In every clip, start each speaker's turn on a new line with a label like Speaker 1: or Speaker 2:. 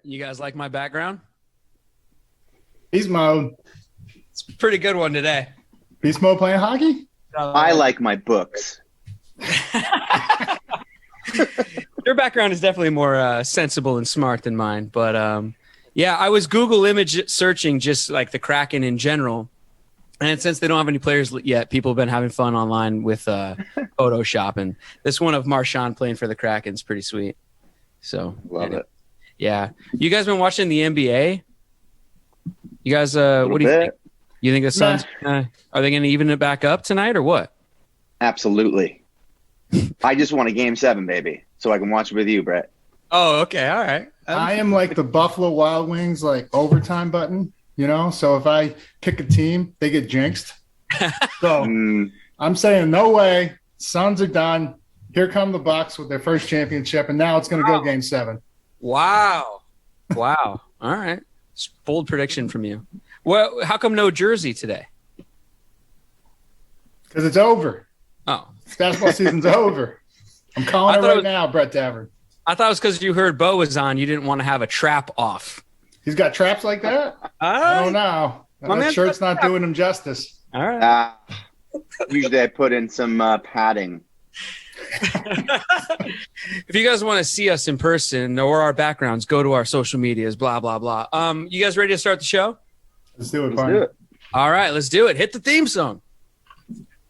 Speaker 1: You guys like my background?
Speaker 2: Beast mode.
Speaker 1: It's a pretty good one today.
Speaker 2: Beast mode playing hockey?
Speaker 3: I like my books.
Speaker 1: Your background is definitely more sensible and smart than mine. But yeah, I was Google image searching just like the Kraken in general. And since they don't have any players yet, people have been having fun online with Photoshop. And this one of Marchand playing for the Kraken is pretty sweet. So
Speaker 3: Love it.
Speaker 1: Yeah. You guys been watching the NBA? You guys, what do you think? You think the Suns, are they going to even it back up tonight or what?
Speaker 3: Absolutely. I just want a Game 7, baby, so I can watch it with you, Brett.
Speaker 1: Oh, okay. All right.
Speaker 2: I am like the Buffalo Wild Wings, like overtime button, you know? So if I pick a team, they get jinxed. So I'm saying no way. Suns are done. Here come the Bucks with their first championship, and now it's going to go Game 7.
Speaker 1: Wow. Wow. All right. It's a bold prediction from you. Well, how come no jersey today?
Speaker 2: Because it's over.
Speaker 1: Oh.
Speaker 2: Basketball season's over. I'm calling it right now, Brett Davern.
Speaker 1: I thought it was because you heard Beau was on. You didn't want to have a trap off.
Speaker 2: He's got traps like that? I don't know. That shirt's not doing him justice.
Speaker 1: All right.
Speaker 3: Usually I put in some padding.
Speaker 1: If you guys want to see us in person or our backgrounds, go to our social medias, blah, blah, blah. You guys ready to start the show?
Speaker 2: Let's do it,
Speaker 3: Let's do it.
Speaker 1: All right, let's do it. Hit the theme song.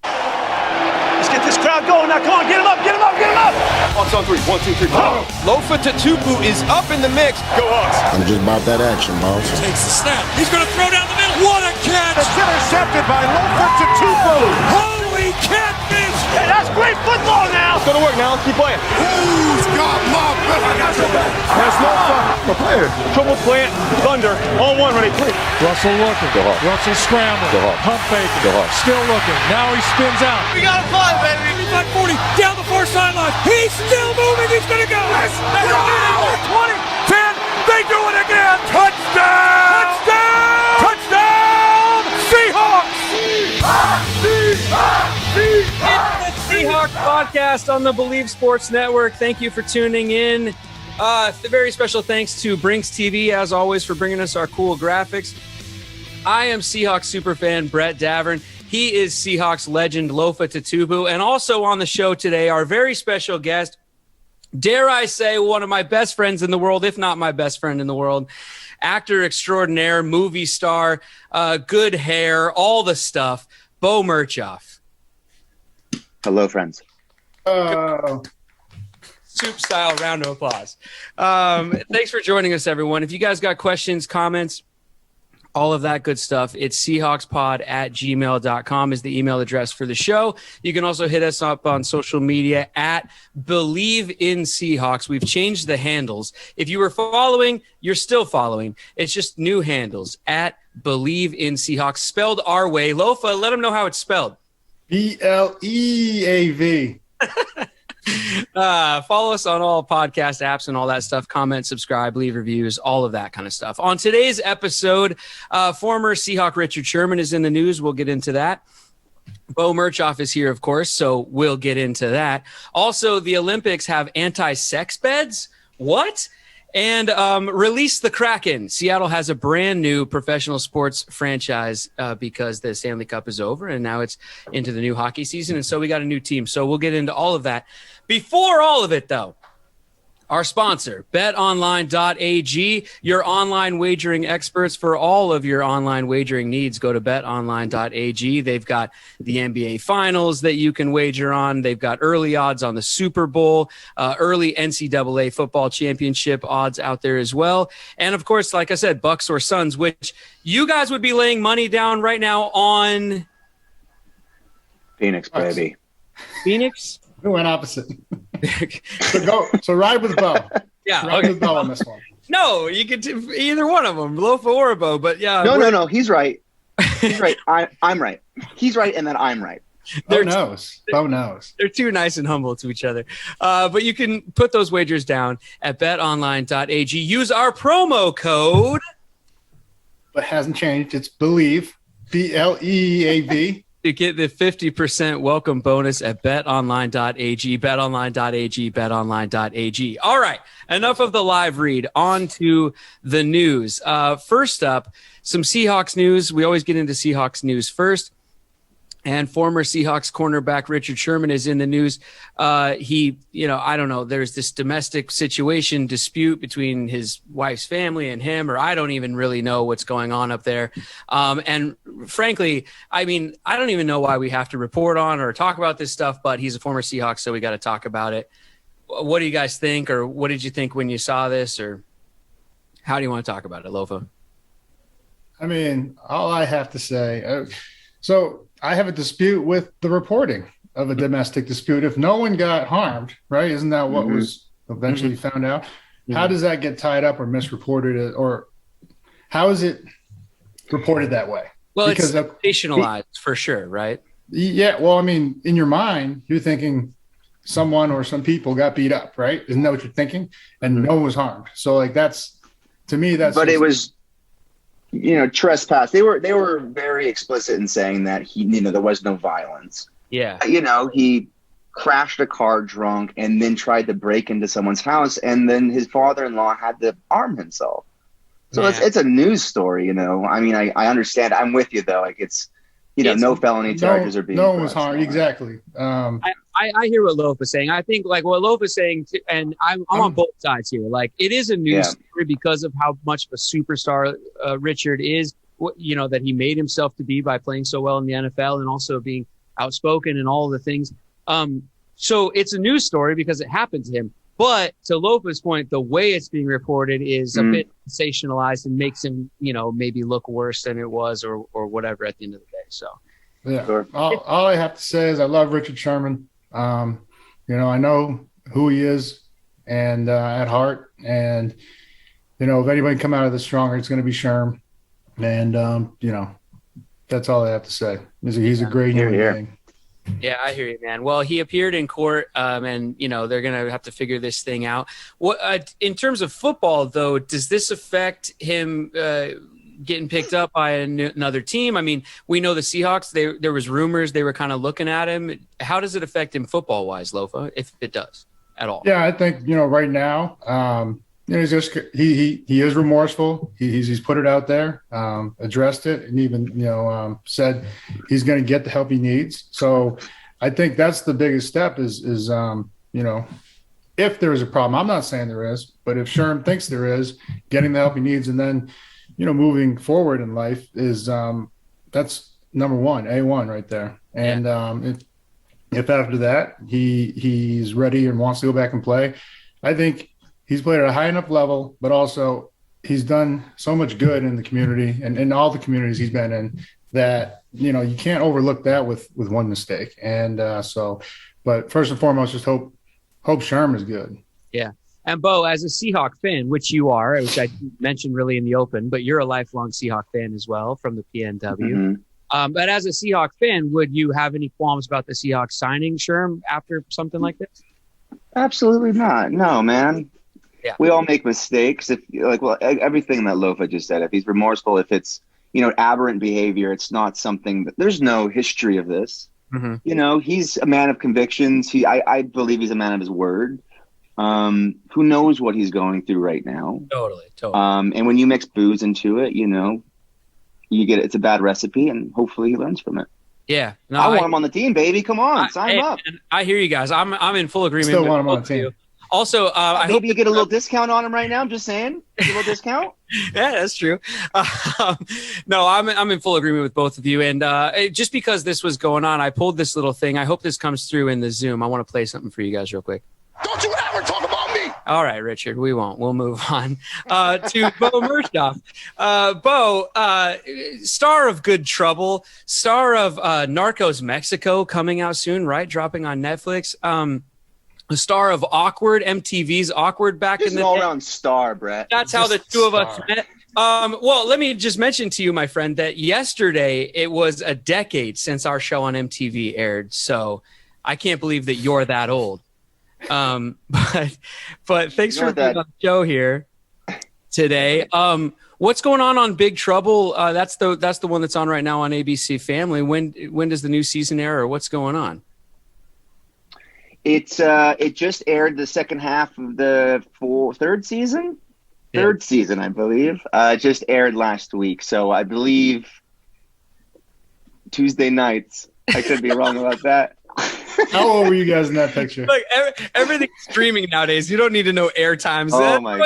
Speaker 4: Let's get this crowd going now. Come on, get him up, get him up, get him up. Hawks on 3. 1, 2, 3, go.
Speaker 5: Lofa Tatupu is up in the mix.
Speaker 4: Go Hawks.
Speaker 6: I'm just about that action, boss.
Speaker 7: Takes the snap. He's going to throw down the middle. What a catch.
Speaker 4: It's intercepted by Lofa Tatupu.
Speaker 7: Holy catfish.
Speaker 4: Hey, that's great football now.
Speaker 5: It's going to work now. Let's keep playing.
Speaker 7: Who's got my back? I got your back.
Speaker 4: That's Lofa. The player. Trouble plant. Thunder. On one, ready. Play.
Speaker 8: Russell looking. Russell scrambling. Pump faking. Still looking. Now he spins out.
Speaker 7: We got a fly, baby. 40 down the far sideline. He's still moving. He's going to go. 20, 10. They do it again. Touchdown. Touchdown. Touchdown. Seahawks.
Speaker 1: It's the Seahawks podcast on the Bleav Sports Network. Thank you for tuning in. Very special thanks to Brinks TV, as always, for bringing us our cool graphics. I am Seahawks superfan Brett Davern. He is Seahawks legend Lofa Tatupu. And also on the show today, our very special guest, dare I say, one of my best friends in the world, if not my best friend in the world, actor extraordinaire, movie star, good hair, all the stuff, Beau Mirchoff.
Speaker 3: Hello, friends.
Speaker 1: Soup style round of applause. Thanks for joining us, everyone. If you guys got questions, comments, all of that good stuff, it's seahawkspod@gmail.com is the email address for the show. You can also hit us up on social media at Bleav In Seahawks. We've changed the handles. If you were following, you're still following. It's just new handles at Bleav In Seahawks, spelled our way. Lofa, let them know how it's spelled.
Speaker 2: BLEAV.
Speaker 1: Follow us on all podcast apps and all that stuff. Comment, subscribe, leave reviews, all of that kind of stuff. On today's episode, former Seahawk Richard Sherman is in the news. We'll get into that. Beau Mirchoff is here, of course, so we'll get into that. Also, the Olympics have anti-sex beds. What? And release the Kraken. Seattle has a brand new professional sports franchise because the Stanley Cup is over and now it's into the new hockey season. And so we got a new team. So we'll get into all of that. Before all of it, though, our sponsor, betonline.ag, your online wagering experts for all of your online wagering needs. Go to betonline.ag. They've got the NBA Finals that you can wager on. They've got early odds on the Super Bowl, early NCAA football championship odds out there as well. And, of course, like I said, Bucks or Suns, which you guys would be laying money down right now on
Speaker 3: Phoenix, baby.
Speaker 1: Phoenix?
Speaker 2: We went opposite. So ride with Beau.
Speaker 1: Yeah,
Speaker 2: ride with Beau on this one.
Speaker 1: No, you could do either one of them, Lofa or Beau. But yeah,
Speaker 3: No. He's right. He's right. I'm right. He's right, and then I'm right.
Speaker 2: Beau knows.
Speaker 1: They're too nice and humble to each other. But you can put those wagers down at betonline.ag. Use our promo code.
Speaker 2: But hasn't changed. It's Bleav, BLEAV.
Speaker 1: to get the 50% welcome bonus at betonline.ag, betonline.ag, betonline.ag. All right, enough of the live read. On to the news. First up, some Seahawks news. We always get into Seahawks news first. And former Seahawks cornerback Richard Sherman is in the news. He, I don't know, there's this domestic situation dispute between his wife's family and him, or I don't even really know what's going on up there. And frankly, I mean, I don't even know why we have to report on or talk about this stuff, but he's a former Seahawks, so we got to talk about it. What do you guys think, or what did you think when you saw this, or how do you want to talk about it, Lofa?
Speaker 2: I mean, all I have to say, so I have a dispute with the reporting of a domestic dispute. If no one got harmed, right? Isn't that what was eventually found out? How does that get tied up or misreported, or how is it reported that way?
Speaker 1: Well, because it's sensationalized for sure, right?
Speaker 2: Yeah. Well, I mean, in your mind, you're thinking someone or some people got beat up, right? Isn't that what you're thinking? And no one was harmed. So like that's, to me, that's.
Speaker 3: But it was, trespass. They were very explicit in saying that there was no violence.
Speaker 1: Yeah.
Speaker 3: He crashed a car drunk and then tried to break into someone's house, and then his father-in-law had to arm himself. So it's a news story, I mean, I understand. I'm with you though. Like it's no felony charges are being.
Speaker 2: No one was harmed. Exactly.
Speaker 1: I hear what Lofa's saying. I think like what Lofa's saying, and I'm on both sides here. Like it is a news story because of how much of a superstar Richard is. That he made himself to be by playing so well in the NFL and also being outspoken and all the things. So it's a news story because it happened to him. But to Lofa's point, the way it's being reported is a bit sensationalized and makes him, maybe look worse than it was or whatever at the end of the day. So,
Speaker 2: yeah, sure. All I have to say is I love Richard Sherman. I know who he is and at heart. And, if anybody come out of this stronger, it's going to be Sherm. And, that's all I have to say. He's a great human being.
Speaker 1: Yeah, I hear you, man. Well, he appeared in court, and they're gonna have to figure this thing out. What in terms of football, though, does this affect him getting picked up by another team? I mean, we know the Seahawks. There was rumors they were kind of looking at him. How does it affect him football-wise, Lofa, if it does at all?
Speaker 2: Yeah, I think right now, he's just he is remorseful. He's put it out there, addressed it, and even said he's going to get the help he needs. So I think that's the biggest step is if there is a problem. I'm not saying there is, but if Sherm thinks there is, getting the help he needs, and then moving forward in life is that's number one, A1 right there. And if after that he's ready and wants to go back and play, I think. He's played at a high enough level, but also he's done so much good in the community and in all the communities he's been in that, you can't overlook that with one mistake. And but first and foremost, just hope Sherm is good.
Speaker 1: Yeah. And Beau, as a Seahawk fan, which you are, which I mentioned really in the open, but you're a lifelong Seahawk fan as well from the PNW. But as a Seahawk fan, would you have any qualms about the Seahawks signing Sherm after something like this?
Speaker 3: Absolutely not. No, man.
Speaker 1: Yeah.
Speaker 3: We all make mistakes. Everything that Lofa just said, if he's remorseful, if it's, aberrant behavior, it's not something that there's no history of this. He's a man of convictions. I believe he's a man of his word. Who knows what he's going through right now?
Speaker 1: Totally.
Speaker 3: And when you mix booze into it, you get it's a bad recipe, and hopefully he learns from it.
Speaker 1: Yeah. No,
Speaker 3: I want him on the team, baby. Come on, sign him up.
Speaker 1: I hear you guys. I'm in full agreement.
Speaker 2: Still want him on the team.
Speaker 1: Also, I hope
Speaker 3: you get a little discount on him right now. I'm just saying, a little discount.
Speaker 1: Yeah, that's true. No, I'm in full agreement with both of you. And just because this was going on, I pulled this little thing. I hope this comes through in the Zoom. I want to play something for you guys real quick.
Speaker 7: Don't you ever talk about me.
Speaker 1: All right, Richard, we won't. We'll move on to Beau Mirchoff. Beau, star of Good Trouble, star of Narcos Mexico coming out soon, right? Dropping on Netflix. The star of Awkward, MTV's Awkward back in the day.
Speaker 3: He's an all-around star, Brett.
Speaker 1: That's how the two of us met. Well, let me just mention to you, my friend, that yesterday it was a decade since our show on MTV aired. So I can't believe that you're that old. But thanks for being on the show here. today. What's going on Big Trouble? That's the one that's on right now on ABC Family. When does the new season air, or what's going on?
Speaker 3: It just aired the second half of the third season. Third season, I believe. Just aired last week, so I believe Tuesday nights. I could be wrong about that.
Speaker 2: How old were you guys in that picture?
Speaker 1: Like everything's streaming nowadays. You don't need to know air times.
Speaker 3: Oh my!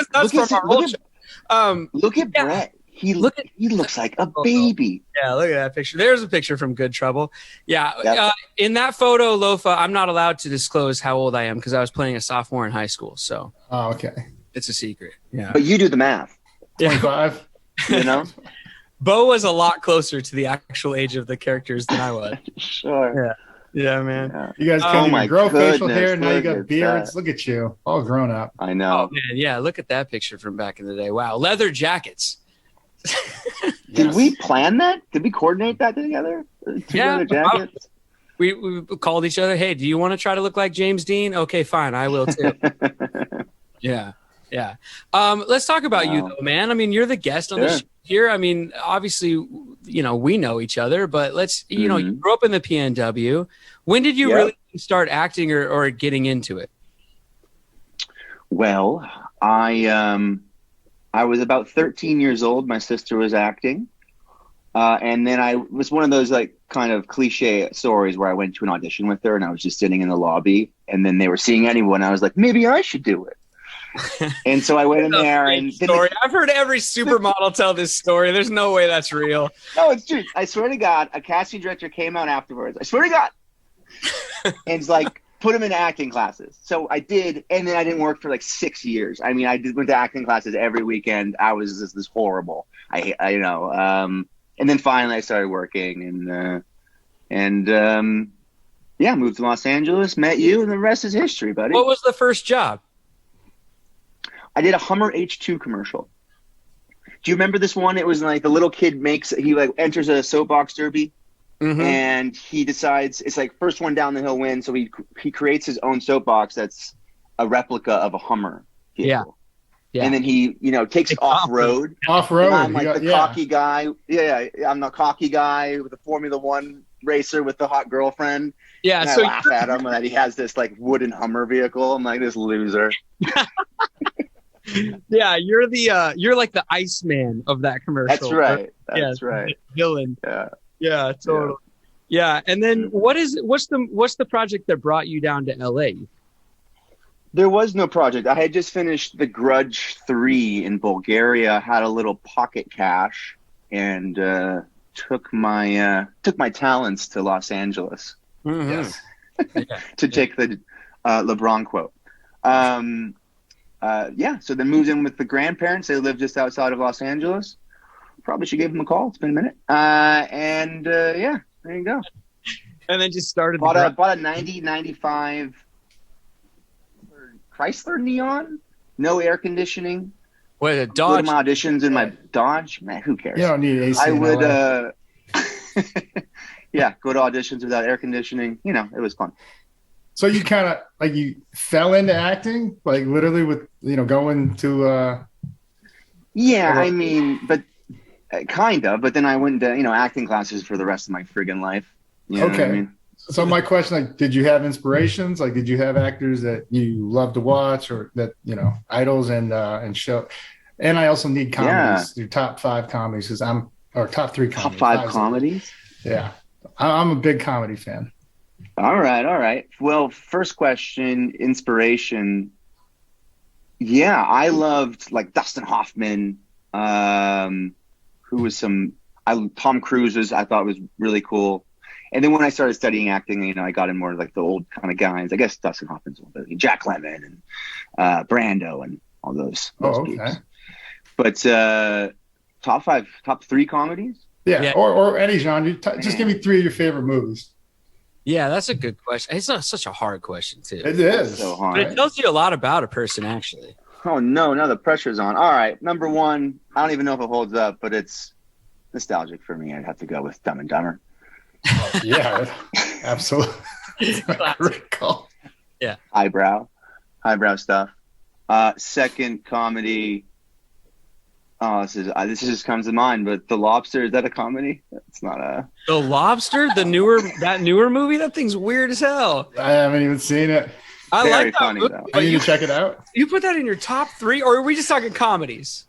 Speaker 1: Look
Speaker 3: at Brett. He looks like a baby.
Speaker 1: Yeah, look at that picture. There's a picture from Good Trouble. Yeah.
Speaker 3: Yep.
Speaker 1: In that photo, Lofa, I'm not allowed to disclose how old I am because I was playing a sophomore in high school. So.
Speaker 2: Oh, okay.
Speaker 1: It's a secret. Yeah.
Speaker 3: But you do the math.
Speaker 2: 25.
Speaker 3: You know?
Speaker 1: Beau was a lot closer to the actual age of the characters than I was.
Speaker 3: Sure.
Speaker 1: Yeah. Yeah, man. Yeah.
Speaker 2: You guys can't even grow facial hair. Now you got
Speaker 3: at
Speaker 2: beards.
Speaker 3: that.
Speaker 2: Look at you. All grown up.
Speaker 3: I know.
Speaker 1: Oh, man. Yeah. Look at that picture from back in the day. Wow. Leather jackets.
Speaker 3: Did we plan that? Did we coordinate that together?
Speaker 1: Yeah.
Speaker 3: Leather jackets?
Speaker 1: We called each other. Hey, do you want to try to look like James Dean? Okay, fine. I will too. Yeah. Yeah. Let's talk about you though, man. I mean, you're the guest on the show here. I mean, obviously, you know, we know each other, but you know, you grew up in the PNW. When did you really start acting or getting into it?
Speaker 3: Well, I was about 13 years old. My sister was acting. And then I was one of those like kind of cliche stories where I went to an audition with her and I was just sitting in the lobby and then they were seeing anyone. I was like, maybe I should do it. And so I went in there and
Speaker 1: story. I've heard every supermodel tell this story. There's no way that's real.
Speaker 3: No, it's true. I swear to God, a casting director came out afterwards. I swear to God. And it's like, put him in acting classes. So I did. And then I didn't work for like 6 years. I mean, went to acting classes every weekend. I was just this horrible. You know, and then finally I started working and moved to Los Angeles, met you, and the rest is history, buddy.
Speaker 1: What was the first job?
Speaker 3: I did a Hummer H2 commercial. Do you remember this one? It was like the little kid enters a soapbox derby and he decides it's like first one down the hill wins. So he creates his own soapbox that's a replica of a Hummer vehicle. Yeah. And then he, you know, takes it off-road.
Speaker 2: Off-road.
Speaker 3: I'm like the cocky guy. Yeah, I'm the cocky guy with the Formula One racer with the hot girlfriend.
Speaker 1: Yeah,
Speaker 3: and
Speaker 1: so
Speaker 3: I laugh at him that he has this like wooden Hummer vehicle. I'm like, this loser.
Speaker 1: Yeah, you're like the Iceman of that commercial.
Speaker 3: That's right. That's right.
Speaker 1: Villain.
Speaker 3: Yeah,
Speaker 1: totally. Yeah, and then what's the project that brought you down to LA?
Speaker 3: There was no project. I had just finished The Grudge 3 in Bulgaria, had a little pocket cash, and took my talents to Los Angeles.
Speaker 2: Yes.
Speaker 3: To take the LeBron quote. So then moved in with the grandparents. They live just outside of Los Angeles. Probably should give them a call. It's been a minute. There you go.
Speaker 1: And then just started.
Speaker 3: Bought a 95 Chrysler Neon. No air conditioning.
Speaker 1: What, a Dodge?
Speaker 3: Go to my auditions in my Dodge. Man, who cares?
Speaker 2: You don't need AC.
Speaker 3: I would, go to auditions without air conditioning. You know, it was fun.
Speaker 2: So you kind of like you fell into acting, like literally with going to.
Speaker 3: I mean, but kind of. But then I went to acting classes for the rest of my friggin' life. You know what I mean?
Speaker 2: So my question, like, did you have inspirations? Like, did you have actors that you love to watch, or that idols and show? And I also need comedies. Your top 5 comedies, or top 3 comedies.
Speaker 3: Top 5 comedies.
Speaker 2: Yeah, I'm a big comedy fan.
Speaker 3: All right. Well, first question, inspiration. Yeah, I loved like Dustin Hoffman, who was Tom Cruise I thought was really cool. And then when I started studying acting, I got in more like the old kind of guys. I guess Dustin Hoffman's one of those, Jack Lemmon and Brando and all those peeps. But top 3 comedies?
Speaker 2: Yeah. Or any genre. Just give me 3 of your favorite movies.
Speaker 1: Yeah, that's a good question. It's not such a hard question, too.
Speaker 2: It is.
Speaker 3: So hard.
Speaker 1: But it tells you a lot about a person, actually.
Speaker 3: Oh, no, now the pressure's on. All right, number 1, I don't even know if it holds up, but it's nostalgic for me. I'd have to go with Dumb and Dumber.
Speaker 2: Oh, yeah, absolutely. Great call.
Speaker 1: Yeah.
Speaker 3: Highbrow stuff. Second comedy, Oh, this just comes to mind. But The Lobster, is that a comedy? It's not a.
Speaker 1: The Lobster, that newer movie. That thing's weird as hell.
Speaker 2: I haven't even seen it.
Speaker 1: I
Speaker 3: Very
Speaker 1: like that
Speaker 3: funny,
Speaker 1: movie.
Speaker 3: though.
Speaker 2: I need to check it out.
Speaker 1: You put that in your top 3, or are we just talking comedies?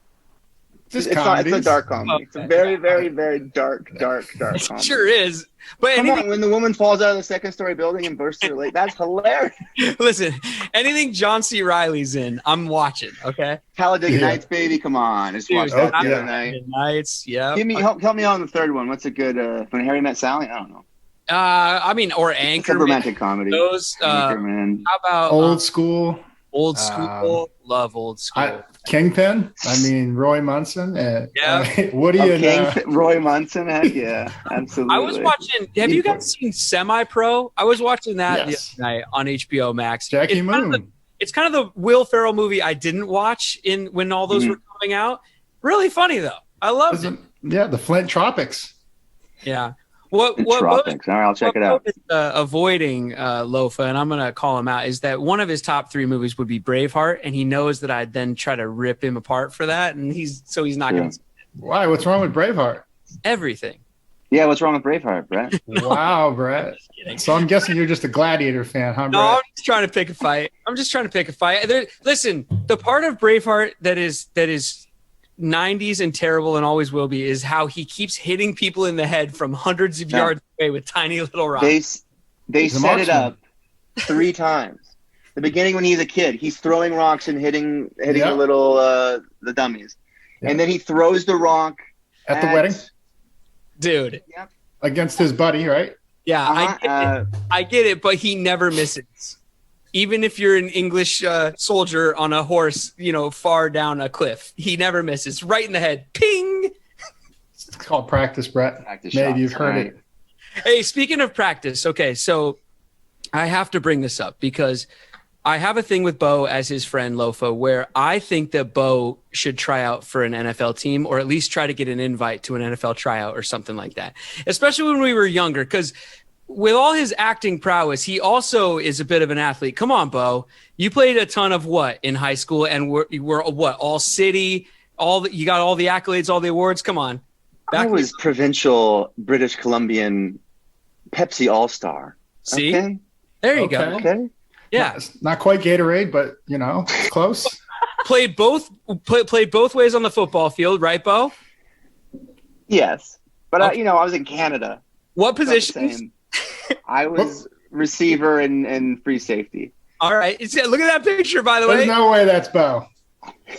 Speaker 2: Just
Speaker 3: It's a dark comedy. It's a very, very, very dark comedy.
Speaker 1: Sure is. But
Speaker 3: Come on, when the woman falls out of the second-story building and bursts her leg, that's hilarious.
Speaker 1: Listen, anything John C. Reilly's in, I'm watching. Okay.
Speaker 3: Talladega Nights, baby. Come on, just watch that the other night.
Speaker 1: Nights, yeah.
Speaker 3: Help me on the third one. What's a good When Harry Met Sally? I don't know.
Speaker 1: Or
Speaker 3: It's a
Speaker 1: Anchorman.
Speaker 3: romantic comedy.
Speaker 1: Those.
Speaker 3: Anchorman.
Speaker 1: How about
Speaker 2: Old school.
Speaker 1: Old school? Love old school.
Speaker 2: Kingpin. I mean, Roy Munson. Woody and
Speaker 3: Roy Munson. Heck yeah, absolutely.
Speaker 1: I was watching. Have you guys seen Semi-Pro? I was watching that
Speaker 2: Yes.
Speaker 1: the other night on HBO Max.
Speaker 2: Jackie Moon.
Speaker 1: It's kind of the Will Ferrell movie I didn't watch when all those were coming out. Really funny though. I loved it.
Speaker 2: Yeah, the Flint Tropics.
Speaker 1: Yeah.
Speaker 3: Tropics. All right, I'll check it out.
Speaker 1: Avoiding Lofa, and I'm going to call him out, is that one of his top 3 movies would be Braveheart, and he knows that I'd then try to rip him apart for that, and he's not going to.
Speaker 2: Why? What's wrong with Braveheart?
Speaker 1: Everything.
Speaker 3: Yeah, what's wrong with Braveheart, Brett?
Speaker 2: Wow, Brett. So I'm guessing you're just a Gladiator fan, huh, Brett?
Speaker 1: No, I'm just trying to pick a fight. Listen, the part of Braveheart that is 90s and terrible and always will be is how he keeps hitting people in the head from hundreds of yards away with tiny little rocks.
Speaker 3: They set it up 3 times. The beginning when he's a kid, he's throwing rocks and hitting the little the dummies, and then he throws the rock
Speaker 2: at the wedding,
Speaker 1: dude.
Speaker 3: Yep.
Speaker 2: Against his buddy, right?
Speaker 1: Yeah, I get it, but he never misses. Even if you're an English soldier on a horse, far down a cliff, he never misses. Right in the head. Ping!
Speaker 2: It's called practice, Brett. Maybe you've heard it.
Speaker 1: Hey, speaking of practice, okay, so I have to bring this up because I have a thing with Beau as his friend Lofa where I think that Beau should try out for an NFL team or at least try to get an invite to an NFL tryout or something like that, especially when we were younger because with all his acting prowess, he also is a bit of an athlete. Come on, Beau. You played a ton of what in high school and you were what, all city, you got all the accolades, all the awards. Come on.
Speaker 3: I was provincial British Columbian Pepsi All-Star.
Speaker 1: See?
Speaker 3: Okay?
Speaker 1: There you go.
Speaker 3: Okay.
Speaker 1: Yeah.
Speaker 2: It's not quite Gatorade, but it's close.
Speaker 1: Played both ways on the football field, right, Beau?
Speaker 3: Yes. But I was in Canada.
Speaker 1: What positions?
Speaker 3: I was receiver and free safety.
Speaker 1: All right. Look at that picture, by the way.
Speaker 2: There's no way that's Beau.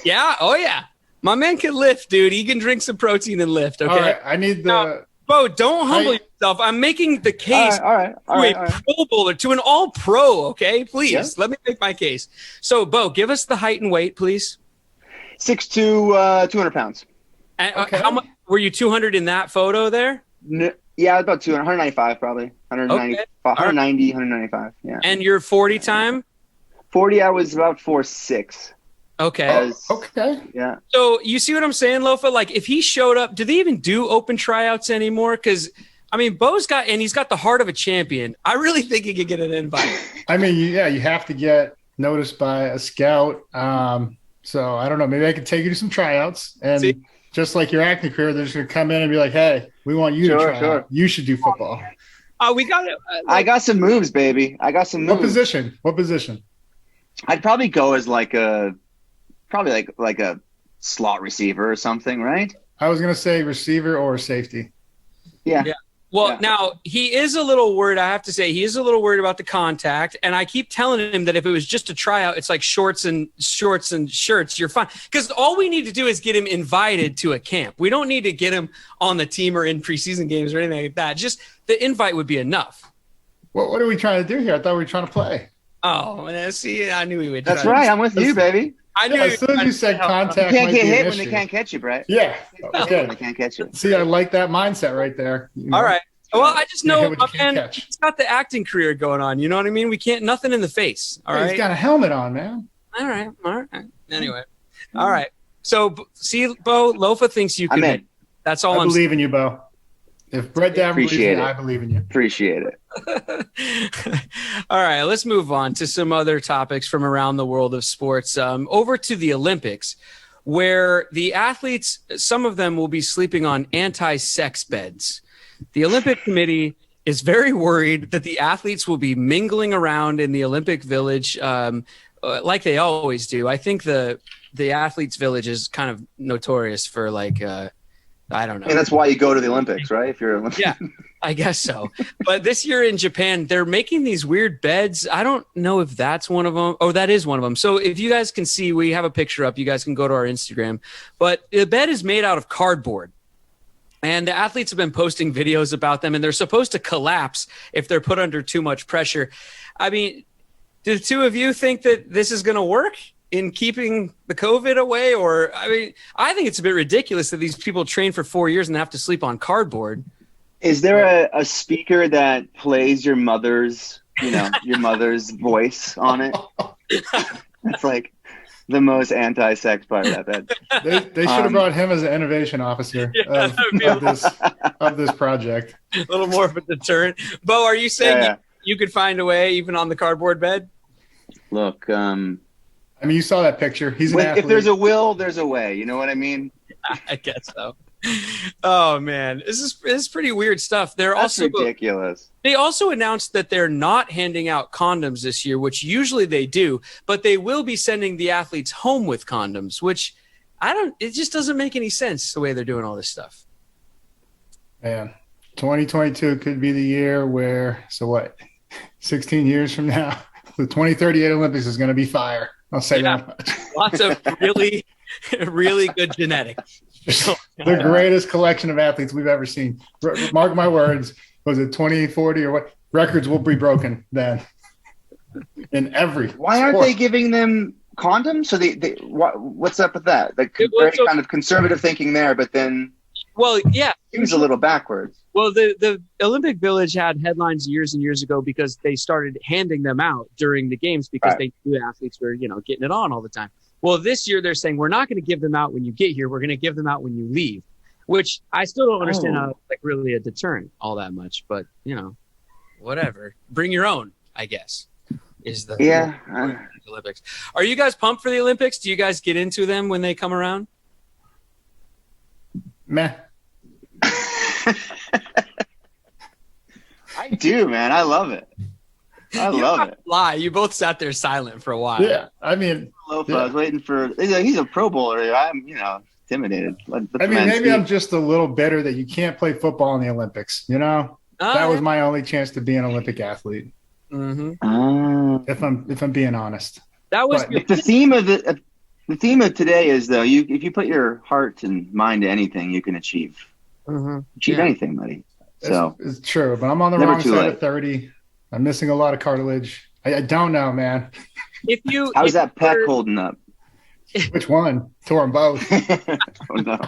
Speaker 1: Yeah. Oh, yeah. My man can lift, dude. He can drink some protein and lift. Okay.
Speaker 2: All right. I need the.
Speaker 1: Beau, don't humble yourself. I'm making the case
Speaker 3: to a
Speaker 1: Pro Bowler, to an All-Pro. Okay, please let me make my case. So, Beau, give us the height and weight, please.
Speaker 3: 6'2", 200 pounds.
Speaker 1: And, how much were you? 200 in that photo there?
Speaker 3: Yeah, about 200, 195 probably. 190, 195. Yeah.
Speaker 1: And your 40 time?
Speaker 3: 40, I was about 4'6".
Speaker 1: Okay.
Speaker 2: Okay.
Speaker 3: Yeah.
Speaker 1: So you see what I'm saying, Lofa? Like if he showed up, do they even do open tryouts anymore? Because Beau's he's got the heart of a champion. I really think he could get an invite.
Speaker 2: You have to get noticed by a scout. So I don't know. Maybe I could take you to some tryouts, and just like your acting career, they're just gonna come in and be like, "Hey, we want you to try out. You should do football."
Speaker 1: We got it.
Speaker 3: I got some moves, baby. I got some moves.
Speaker 2: What position?
Speaker 3: I'd probably go as like a slot receiver or something, right?
Speaker 2: I was gonna say receiver or safety.
Speaker 3: Yeah.
Speaker 1: Well, now he is a little worried. I have to say he is a little worried about the contact, and I keep telling him that if it was just a tryout, it's like shorts and shirts. You're fine because all we need to do is get him invited to a camp. We don't need to get him on the team or in preseason games or anything like that. Just the invite would be enough.
Speaker 2: What are we trying to do here? I thought we were trying to play.
Speaker 1: Oh, see, I knew he would.
Speaker 3: That's right. I'm with you, baby.
Speaker 1: I knew.
Speaker 2: As soon as you said contact,
Speaker 3: you can't get hit when they can't catch you, Brett.
Speaker 2: Yeah. Okay.
Speaker 3: When they can't catch you.
Speaker 2: See, I like that mindset right there.
Speaker 1: All right. Well, I just know, man,
Speaker 2: he's
Speaker 1: got the acting career going on. You know what I mean? We can't, nothing in the face. All right.
Speaker 2: He's got a helmet on, man.
Speaker 1: All right. Anyway. All right. So, see, Beau, Lofa thinks you can.
Speaker 3: I'm in.
Speaker 1: That's all I'm
Speaker 2: believe in you, Beau. If Brett Davern believes in you, I believe in you.
Speaker 3: Appreciate it.
Speaker 1: All right, let's move on to some other topics from around the world of sports. Over to the Olympics, where the athletes, some of them will be sleeping on anti-sex beds. The Olympic Committee is very worried that the athletes will be mingling around in the Olympic Village like they always do. I think the athletes' village is kind of notorious for I don't know.
Speaker 3: And that's why you go to the Olympics, right? If you're Olympic.
Speaker 1: Yeah, I guess so. But this year in Japan, they're making these weird beds. I don't know if that's one of them. Oh, that is one of them. So if you guys can see, we have a picture up. You guys can go to our Instagram. But the bed is made out of cardboard. And the athletes have been posting videos about them, and they're supposed to collapse if they're put under too much pressure. I mean, do the two of you think that this is going to work in keeping the COVID away? Or, I mean, I think it's a bit ridiculous that these people train for 4 years and have to sleep on cardboard.
Speaker 3: Is there a speaker that plays your mother's voice on it? It's like the most anti-sex part of that bed.
Speaker 2: They should have brought him as an innovation officer of this project.
Speaker 1: A little more of a deterrent. Beau, are you saying you could find a way even on the cardboard bed?
Speaker 3: Look,
Speaker 2: I mean, you saw that picture. He's an athlete.
Speaker 3: If there's a will, there's a way. You know what I mean?
Speaker 1: I guess so. Oh man, this is pretty weird stuff.
Speaker 3: That's ridiculous.
Speaker 1: They also announced that they're not handing out condoms this year, which usually they do, but they will be sending the athletes home with condoms, which it just doesn't make any sense the way they're doing all this stuff.
Speaker 2: Man, 2022 could be the year where, 16 years from now, the 2038 Olympics is going to be fire. I'll say that much.
Speaker 1: Lots of really, really good genetics.
Speaker 2: The greatest collection of athletes we've ever seen. Mark my words. Was it 2040 or what? Records will be broken then. In every
Speaker 3: Why aren't they giving them condoms? So what's up with that? Kind of conservative thinking there, but then seems a little backwards.
Speaker 1: Well, the Olympic Village had headlines years and years ago because they started handing them out during the games because they knew athletes were, getting it on all the time. Well, this year they're saying we're not going to give them out when you get here. We're going to give them out when you leave, which I still don't understand how really a deterrent all that much. But whatever. Bring your own, I guess. Is the Olympics. Are you guys pumped for the Olympics? Do you guys get into them when they come around?
Speaker 2: Meh.
Speaker 3: I do, man. I love it. I love it.
Speaker 1: Lie. You both sat there silent for a while.
Speaker 2: Yeah, I mean,
Speaker 3: Lofa, I was waiting for. He's a Pro Bowler. I'm, intimidated.
Speaker 2: Maybe I'm just a little bitter that you can't play football in the Olympics. That was my only chance to be an Olympic athlete.
Speaker 1: Mm-hmm.
Speaker 2: If I'm being honest,
Speaker 1: that was
Speaker 3: the theme of the theme of today is though if you put your heart and mind to anything, you can achieve anything, buddy. So
Speaker 2: it's true, but I'm on the wrong side of 30. I'm missing a lot of cartilage. I don't know, man.
Speaker 3: How's that pec holding up?
Speaker 2: Which one? Tore them both.
Speaker 3: Oh no.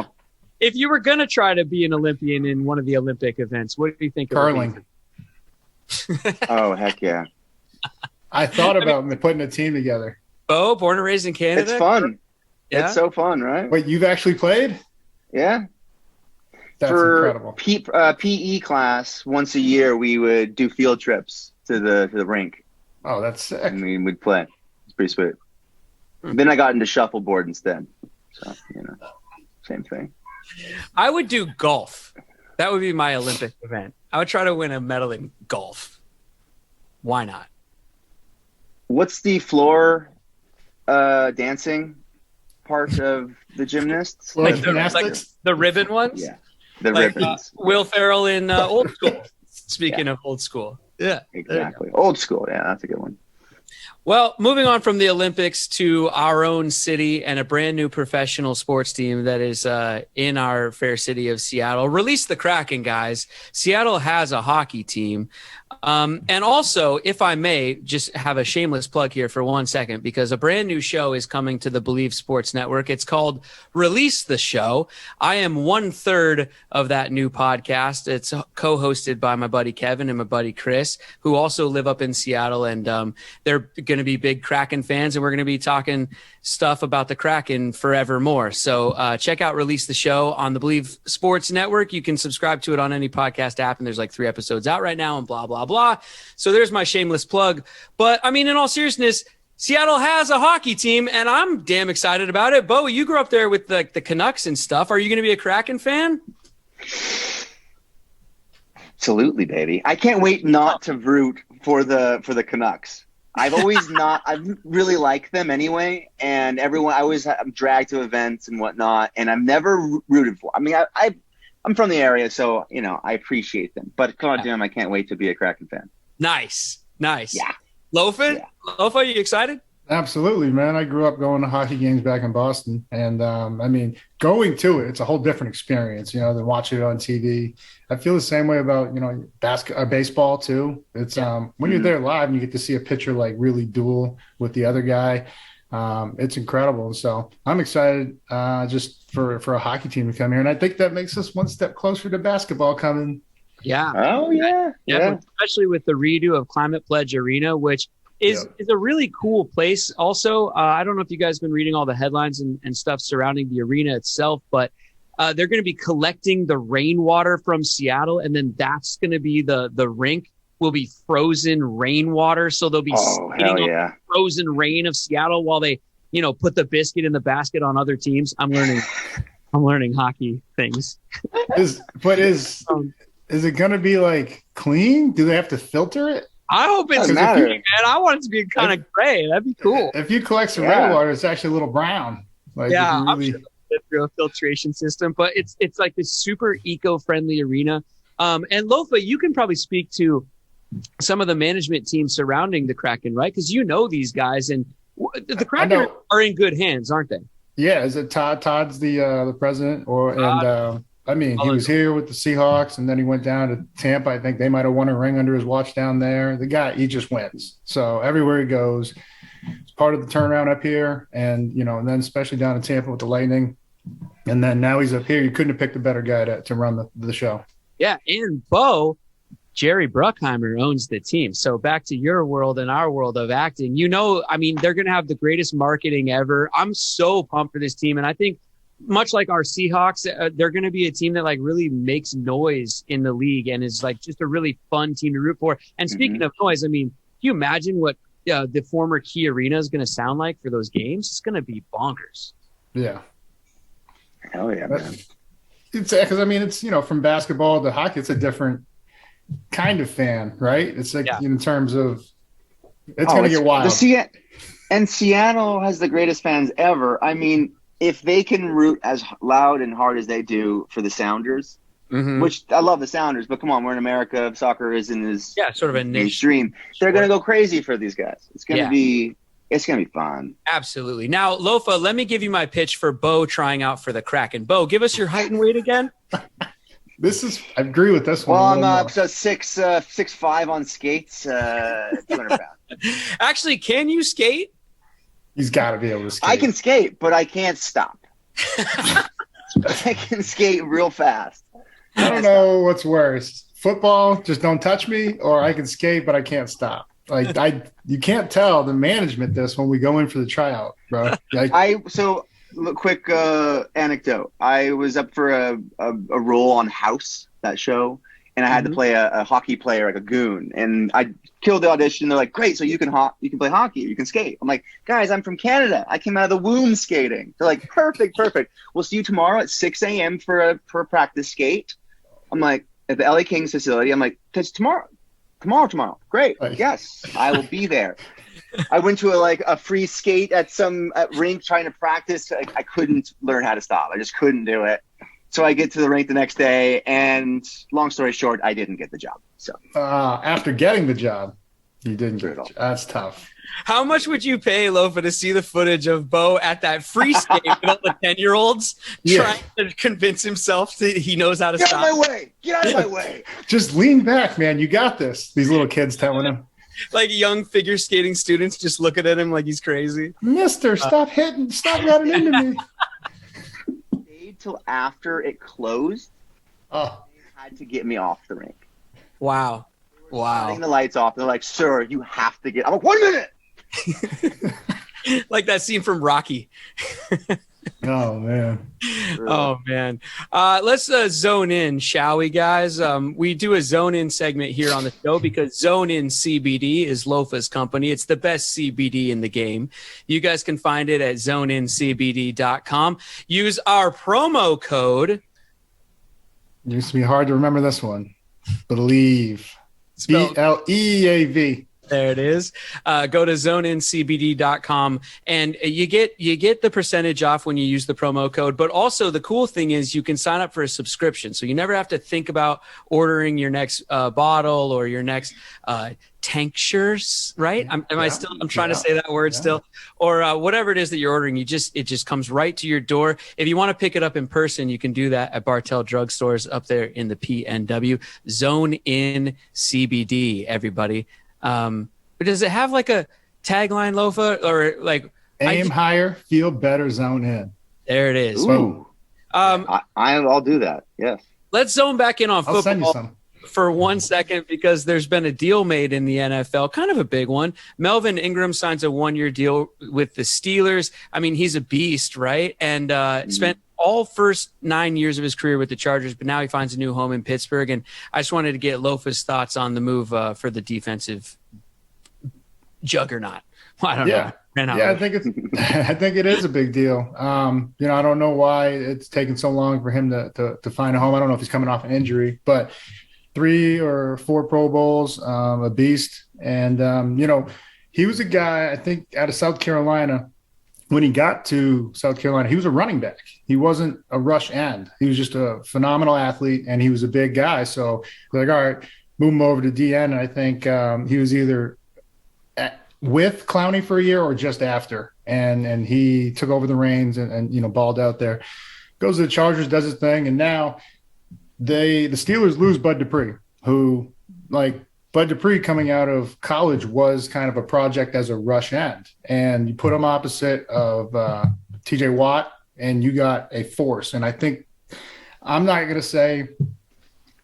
Speaker 1: If you were gonna try to be an Olympian in one of the Olympic events, what do you think?
Speaker 2: Curling.
Speaker 3: Oh heck yeah!
Speaker 2: I thought about putting a team together.
Speaker 1: Beau, born and raised in Canada.
Speaker 3: It's fun.
Speaker 1: Yeah?
Speaker 3: It's so fun, right?
Speaker 2: Wait, you've actually played?
Speaker 3: Yeah.
Speaker 2: That's incredible.
Speaker 3: PE class, once a year, we would do field trips to the rink.
Speaker 2: Oh, that's sick.
Speaker 3: I mean, we'd play. It's pretty sweet. Then I got into shuffleboard instead. So, same thing.
Speaker 1: I would do golf. That would be my Olympic event. I would try to win a medal in golf. Why not?
Speaker 3: What's the floor dancing part of the gymnasts?
Speaker 2: Like gymnastics?
Speaker 1: The ribbon ones?
Speaker 3: Yeah. The ribbons.
Speaker 1: Will Ferrell in Old School. Speaking of Old School. Yeah.
Speaker 3: Exactly. Old School. Yeah, that's a good one.
Speaker 1: Well, moving on from the Olympics to our own city and a brand new professional sports team that is in our fair city of Seattle. Release the Kraken, guys. Seattle has a hockey team. And also, if I may, just have a shameless plug here for 1 second, because a brand new show is coming to the Bleav Sports Network. It's called Release the Show. I am 1/3 of that new podcast. It's co-hosted by my buddy Kevin and my buddy Chris, who also live up in Seattle, and they're going to be big Kraken fans, and we're going to be talking stuff about the Kraken forevermore. So check out Release the Show on the Bleav Sports Network. You can subscribe to it on any podcast app, and there's like 3 episodes out right now and blah, blah, blah. So there's my shameless plug. But I mean, in all seriousness, Seattle has a hockey team, and I'm damn excited about it. Beau, you grew up there with the Canucks and stuff. Are you going to be a Kraken fan?
Speaker 3: Absolutely, baby. I can't wait not to root for the Canucks. I've really liked them anyway, and I'm dragged to events and whatnot, and I've never rooted for. I mean, I'm from the area, so I appreciate them. But God damn, I can't wait to be a Kraken fan.
Speaker 1: Nice.
Speaker 3: Yeah.
Speaker 1: Lofa?
Speaker 3: Yeah.
Speaker 1: Lofa, are you excited?
Speaker 2: Absolutely, man. I grew up going to hockey games back in Boston. And, going to it's a whole different experience, than watching it on TV. I feel the same way about, baseball, too. It's when you're there live and you get to see a pitcher, really duel with the other guy, it's incredible. And so I'm excited just for a hockey team to come here. And I think that makes us one step closer to basketball coming.
Speaker 1: Yeah.
Speaker 3: Oh, yeah.
Speaker 1: Especially with the redo of Climate Pledge Arena, which is a really cool place. Also, I don't know if you guys have been reading all the headlines and stuff surrounding the arena itself, but they're going to be collecting the rainwater from Seattle, and then that's going to be the rink will be frozen rainwater. So they'll be skating on the frozen rain of Seattle while they, put the biscuit in the basket on other teams. I'm learning hockey things.
Speaker 2: Is it going to be clean? Do they have to filter it?
Speaker 1: I hope it's clean, man. I want it to be kind of gray. That'd be cool.
Speaker 2: If you collect some rainwater, it's actually a little brown.
Speaker 1: I'm sure through a filtration system, but it's like this super eco-friendly arena. And Lofa, you can probably speak to some of the management teams surrounding the Kraken, right? Because these guys, and the Kraken are in good hands, aren't they?
Speaker 2: Yeah, is it Todd? Todd's the president, he was here with the Seahawks, and then he went down to Tampa. I think they might have won a ring under his watch down there. The guy, he just wins. So everywhere he goes, it's part of the turnaround up here, and and then especially down in Tampa with the Lightning, and then now he's up here. You couldn't have picked a better guy to run the show. Yeah,
Speaker 1: and Beau, Jerry Bruckheimer owns the team. So back to your world and our world of acting. They're going to have the greatest marketing ever. I'm so pumped for this team, and I think, much like our Seahawks, they're going to be a team that really makes noise in the league and is just a really fun team to root for. And speaking of noise, can you imagine what the former Key Arena is going to sound like for those games? It's going to be bonkers.
Speaker 2: Yeah.
Speaker 3: Hell yeah, man.
Speaker 2: It's because from basketball to hockey, it's a different kind of fan, right? It's in terms of it's going to get wild.
Speaker 3: And Seattle has the greatest fans ever. If they can root as loud and hard as they do for the Sounders, which I love the Sounders, but come on, we're in America. Soccer isn't as
Speaker 1: sort of a niche
Speaker 3: dream. They're going to go crazy for these guys. It's going to be fun.
Speaker 1: Absolutely. Now, Lofa, let me give you my pitch for Beau trying out for the Kraken. Beau, give us your height and weight again.
Speaker 2: I agree with this one.
Speaker 3: Well, I'm 6'5" on skates, 200 pounds.
Speaker 1: Actually, can you skate?
Speaker 2: He's got to be able to skate.
Speaker 3: I can skate, but I can't stop. I can skate real fast.
Speaker 2: I don't know what's worse. Football, just don't touch me, or I can skate, but I can't stop. You can't tell the management this when we go in for the tryout, bro. Quick
Speaker 3: anecdote. I was up for a role on House, that show, and I had to play a hockey player, like a goon, and I killed the audition. They're like, great, so you can play hockey, you can skate. I'm like, guys, I'm from Canada. I came out of the womb skating. They're like, perfect. We'll see you tomorrow at 6 a.m. for a practice skate. I'm like, at the LA Kings facility. I'm like, that's tomorrow. Great. Yes, I will be there. I went to a free skate at some rink trying to practice. I couldn't learn how to stop. I just couldn't do it. So I get to the rink the next day, and long story short, I didn't get the job. So
Speaker 2: after getting the job, you didn't get it. That's tough.
Speaker 1: How much would you pay, Lofa, to see the footage of Beau at that free skate with all the 10-year-olds trying to convince himself that he knows how to stop?
Speaker 3: Get out of my way.
Speaker 2: Just lean back, man. You got this. These little kids telling him.
Speaker 1: Like young figure skating students just looking at him like he's crazy.
Speaker 2: Mister, stop running into me.
Speaker 3: Till after it closed, they had to get me off the rink.
Speaker 1: Wow.
Speaker 3: Turning the lights off. They're like, sir, you have to get. I'm like, 1 minute.
Speaker 1: Like that scene from Rocky.
Speaker 2: Oh man.
Speaker 1: Oh man. Let's zone in, shall we, guys? We do a zone in segment here on the show because ZONEINCBD is Lofa's company. It's the best CBD in the game. You guys can find it at ZONEINCBD.com. Use our promo code.
Speaker 2: It used to be hard to remember this one. Bleav. BLEAV.
Speaker 1: There it is. Go to ZONEINCBD.com and you get the percentage off when you use the promo code. But also the cool thing is you can sign up for a subscription. So you never have to think about ordering your next bottle or your next tinctures, right? I'm trying to say that word still, or whatever it is that you're ordering. It just comes right to your door. If you want to pick it up in person, you can do that at Bartell drugstores up there in the PNW. Zone in CBD, everybody. But does it have like a tagline, Lofa, or like
Speaker 2: aim higher, feel better, zone in?
Speaker 1: There it is.
Speaker 3: Ooh. I'll do that. Yes.
Speaker 1: Let's zone back in on football.
Speaker 2: I'll send you some.
Speaker 1: For 1 second, because there's been a deal made in the NFL, kind of a big one. Melvin Ingram signs a 1-year deal with the Steelers. I mean, he's a beast, right? And spent all first 9 years of his career with the Chargers, but now he finds a new home in Pittsburgh. And I just wanted to get Lofa's thoughts on the move for the defensive juggernaut. I don't know.
Speaker 2: Yeah, I think it is a big deal. I don't know why it's taken so long for him to find a home. I don't know if he's coming off an injury, but 3 or 4 Pro Bowls, a beast. And, he was a guy, I think, out of South Carolina. When he got to South Carolina, he was a running back. He wasn't a rush end. He was just a phenomenal athlete, and he was a big guy. So we're like, all right, move him over to DN. And I think he was either with Clowney for a year or just after. And he took over the reins and balled out there. Goes to the Chargers, does his thing, and now the Steelers lose Bud Dupree, who, like, Bud Dupree coming out of college was kind of a project as a rush end. And you put him opposite of TJ Watt, and you got a force. And I think I'm not going to say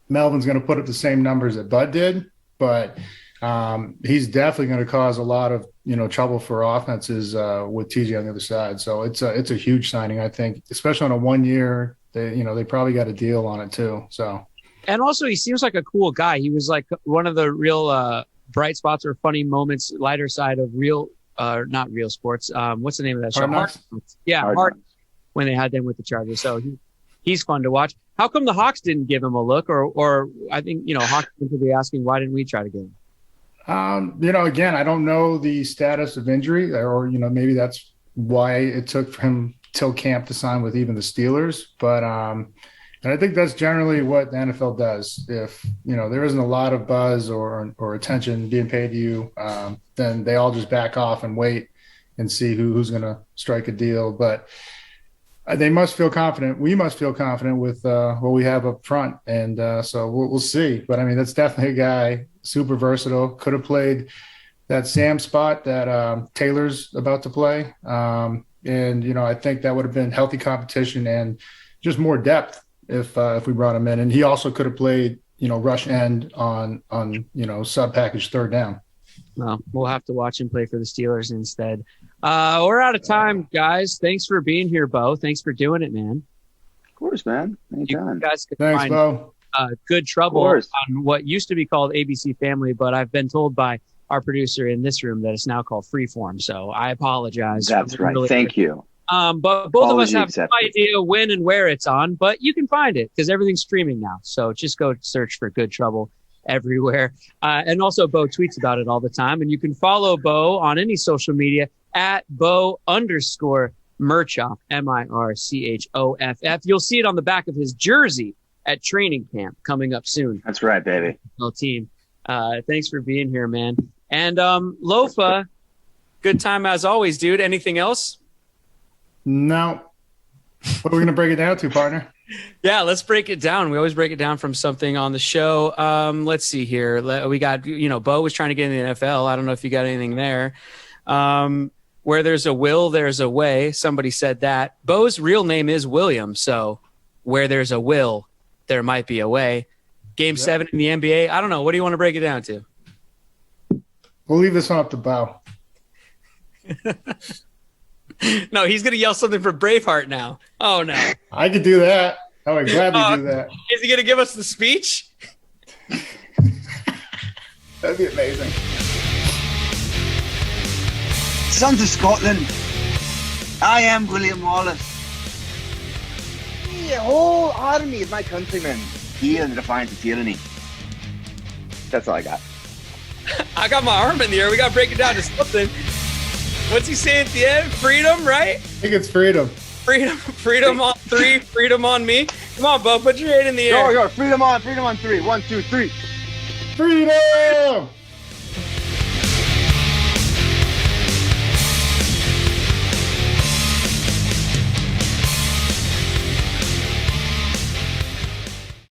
Speaker 2: Melvin's going to put up the same numbers that Bud did, but he's definitely going to cause a lot of trouble for offenses with TJ on the other side. So it's a huge signing, I think, especially on a 1 year. They probably got a deal on it too. So,
Speaker 1: and also he seems like a cool guy. He was like one of the real bright spots or funny moments, lighter side of not real sports. What's the name of that show?
Speaker 2: Hard Knocks?
Speaker 1: Hard when they had them with the Chargers. So he's fun to watch. How come the Hawks didn't give him a look? Or I think Hawks could be asking, why didn't we try to get him?
Speaker 2: Again, I don't know the status of injury, or maybe that's why it took for him till camp to sign with even the Steelers. But and I think that's generally what the NFL does. If there isn't a lot of buzz or attention being paid to you, then they all just back off and wait and see who's going to strike a deal. But they must feel confident. We must feel confident with what we have up front, and so we'll see. But I mean, that's definitely a guy, super versatile. Could have played that Sam spot that Taylor's about to play. And I think that would have been healthy competition and just more depth if we brought him in. And he also could have played, rush end on sub package third down.
Speaker 1: Well, we'll have to watch him play for the Steelers instead. We're out of time, guys. Thanks for being here, Beau. Thanks for doing it, man.
Speaker 3: Of course, man. Anytime.
Speaker 1: You guys can
Speaker 2: Thanks,
Speaker 1: find
Speaker 2: Beau.
Speaker 1: Good Trouble on what used to be called ABC Family, but I've been told by our producer in this room that it's now called Freeform. So I apologize.
Speaker 3: That's right. Thank you.
Speaker 1: But both of us have no idea when and where it's on, but you can find it because everything's streaming now. So just go search for Good Trouble everywhere. And also Beau tweets about it all the time. And you can follow Beau on any social media at Beau_Mirchoff, Mirchoff. You'll see it on the back of his jersey at training camp coming up soon.
Speaker 3: That's right, baby.
Speaker 1: Team. Thanks for being here, man. And Lofa, good time as always, dude. Anything else?
Speaker 2: No. What are we going to break it down to, partner?
Speaker 1: Yeah, let's break it down. We always break it down from something on the show. Let's see here. We got, Beau was trying to get in the NFL. I don't know if you got anything there. Where there's a will, there's a way. Somebody said that. Beau's real name is William. So where there's a will, there might be a way. Game 7 in the NBA. I don't know. What do you want to break it down to?
Speaker 2: We'll leave this one up to Beau.
Speaker 1: No, he's gonna yell something for Braveheart now. Oh no.
Speaker 2: I could do that. I would gladly do that.
Speaker 1: Is he gonna give us the speech?
Speaker 2: That'd be amazing.
Speaker 3: Sons of Scotland, I am William Wallace. The whole army of my countrymen here in the defiance of tyranny. That's all I got.
Speaker 1: I got my arm in the air. We gotta break it down to something. What's he say at the end? Freedom, right?
Speaker 2: I think it's freedom.
Speaker 1: Freedom on 3, freedom on me. Come on, Beau, put your hand in the air.
Speaker 3: Yo, freedom on 3. 1, 2, 3.
Speaker 2: Freedom!